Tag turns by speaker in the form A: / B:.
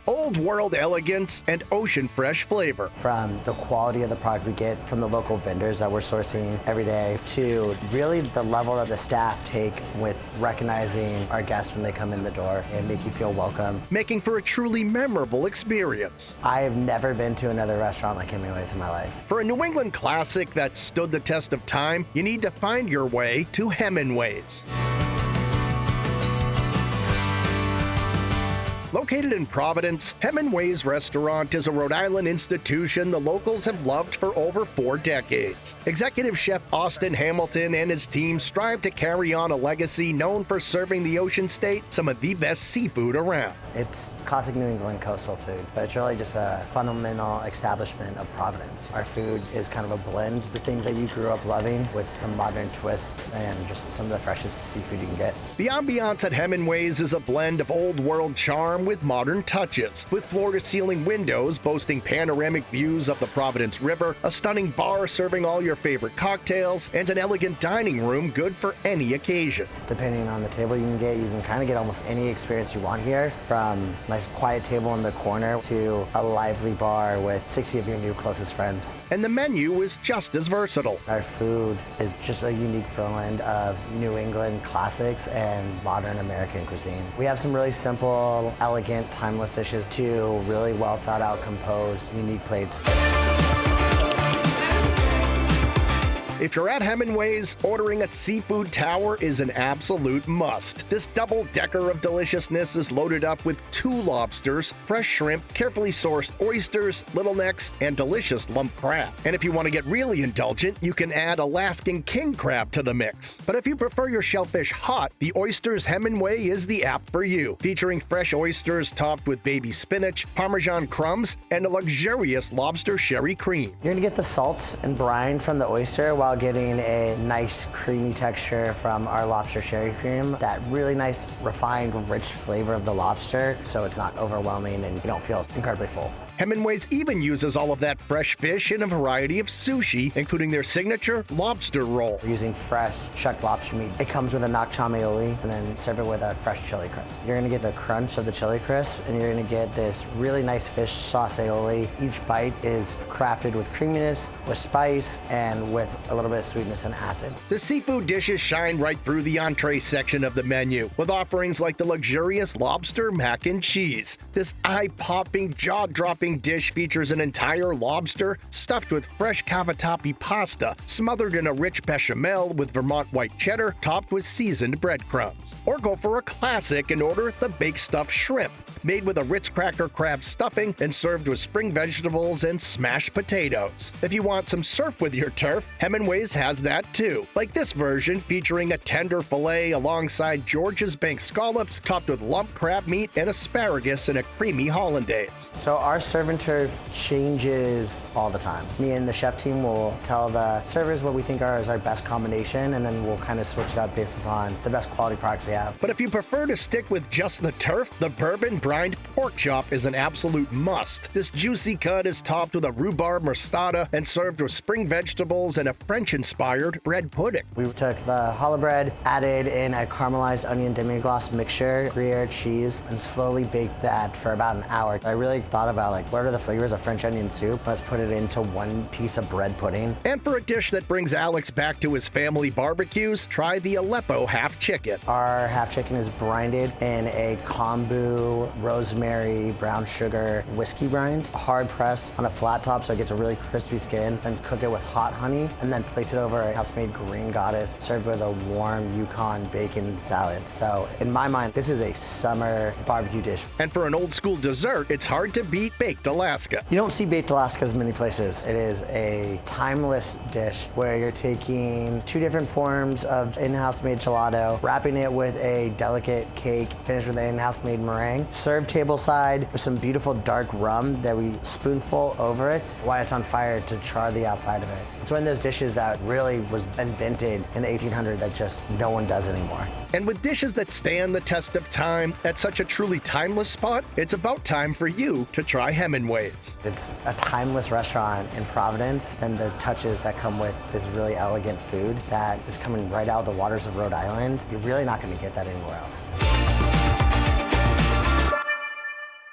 A: old world elegance and ocean fresh flavor.
B: From the quality of the product we get from the local vendors that we're sourcing every day to really the level that the staff take with recognizing our guests when they come in the door and make you feel welcome.
A: Making for a truly memorable experience.
B: I have never been to another restaurant like Hemenways in my life.
A: For a New England classic that stood the test of time, you need to find your way to Hemenways. Located in Providence, Hemenways Restaurant is a Rhode Island institution the locals have loved for over 4 decades. Executive Chef Austin Hamilton and his team strive to carry on a legacy known for serving the Ocean State some of the best seafood around.
B: It's classic New England coastal food, but it's really just a fundamental establishment of Providence. Our food is kind of a blend, the things that you grew up loving with some modern twists and just some of the freshest seafood you can get.
A: The ambiance at Hemenways is a blend of old world charm with modern touches, with floor-to-ceiling windows boasting panoramic views of the Providence River, a stunning bar serving all your favorite cocktails, and an elegant dining room good for any occasion.
B: Depending on the table you can kind of get almost any experience you want here, from a nice quiet table in the corner to a lively bar with 60 of your new closest friends.
A: And the menu is just as versatile.
B: Our food is just a unique blend of New England classics and modern American cuisine. We have some really simple, elegant, timeless dishes to really well thought out, composed, unique plates.
A: If you're at Hemenways, ordering a seafood tower is an absolute must. This double-decker of deliciousness is loaded up with 2 lobsters, fresh shrimp, carefully sourced oysters, little necks, and delicious lump crab. And if you want to get really indulgent, you can add Alaskan king crab to the mix. But if you prefer your shellfish hot, the Oysters Hemenway is the app for you, featuring fresh oysters topped with baby spinach, Parmesan crumbs, and a luxurious lobster sherry cream.
B: You're gonna get the salt and brine from the oyster while getting a nice creamy texture from our lobster sherry cream. That really nice, refined, rich flavor of the lobster, so it's not overwhelming and you don't feel incredibly full.
A: Hemenways even uses all of that fresh fish in a variety of sushi, including their signature lobster roll.
B: We're using fresh shucked lobster meat. It comes with a knock cham aioli and then serve it with a fresh chili crisp. You're gonna get the crunch of the chili crisp and you're gonna get this really nice fish sauce aioli. Each bite is crafted with creaminess, with spice, and with a little bit of sweetness and acid.
A: The seafood dishes shine right through the entree section of the menu, with offerings like the luxurious lobster mac and cheese. This eye-popping, jaw-dropping dish features an entire lobster stuffed with fresh cavatappi pasta, smothered in a rich bechamel with Vermont white cheddar, topped with seasoned breadcrumbs. Or go for a classic and order the baked stuffed shrimp, made with a Ritz cracker crab stuffing and served with spring vegetables and smashed potatoes. If you want some surf with your turf, Hemenways has that too, like this version featuring a tender filet alongside George's Bank scallops topped with lump crab meat and asparagus in a creamy hollandaise.
B: So our serve and turf changes all the time. Me and the chef team will tell the servers what we think is our best combination, and then we'll kind of switch it up based upon the best quality products we have.
A: But if you prefer to stick with just the turf, the bourbon brined pork chop is an absolute must. This juicy cut is topped with a rhubarb mostarda and served with spring vegetables and a French-inspired bread pudding.
B: We took the challah bread, added in a caramelized onion demi-glace mixture, Gruyere cheese, and slowly baked that for about an hour. I really thought about what are the flavors of French onion soup? Let's put it into one piece of bread pudding.
A: And for a dish that brings Alex back to his family barbecues, try the Aleppo half chicken.
B: Our half chicken is brinded in a kombu, rosemary, brown sugar, whiskey brine, hard press on a flat top so it gets a really crispy skin, and cook it with hot honey, and then place it over a house-made green goddess, served with a warm Yukon bacon salad. So in my mind, this is a summer barbecue dish.
A: And for an old school dessert, it's hard to beat baked Alaska.
B: You don't see baked Alaska as many places. It is a timeless dish where you're taking 2 different forms of in-house made gelato, wrapping it with a delicate cake, finished with an in-house made meringue, served tableside with some beautiful dark rum that we spoonful over it while it's on fire to char the outside of it. It's one of those dishes that really was invented in the 1800s that just no one does anymore.
A: And with dishes that stand the test of time at such a truly timeless spot, it's about time for you to try Hemenways.
B: It's a timeless restaurant in Providence, and the touches that come with this really elegant food that is coming right out of the waters of Rhode Island, you're really not going to get that anywhere else.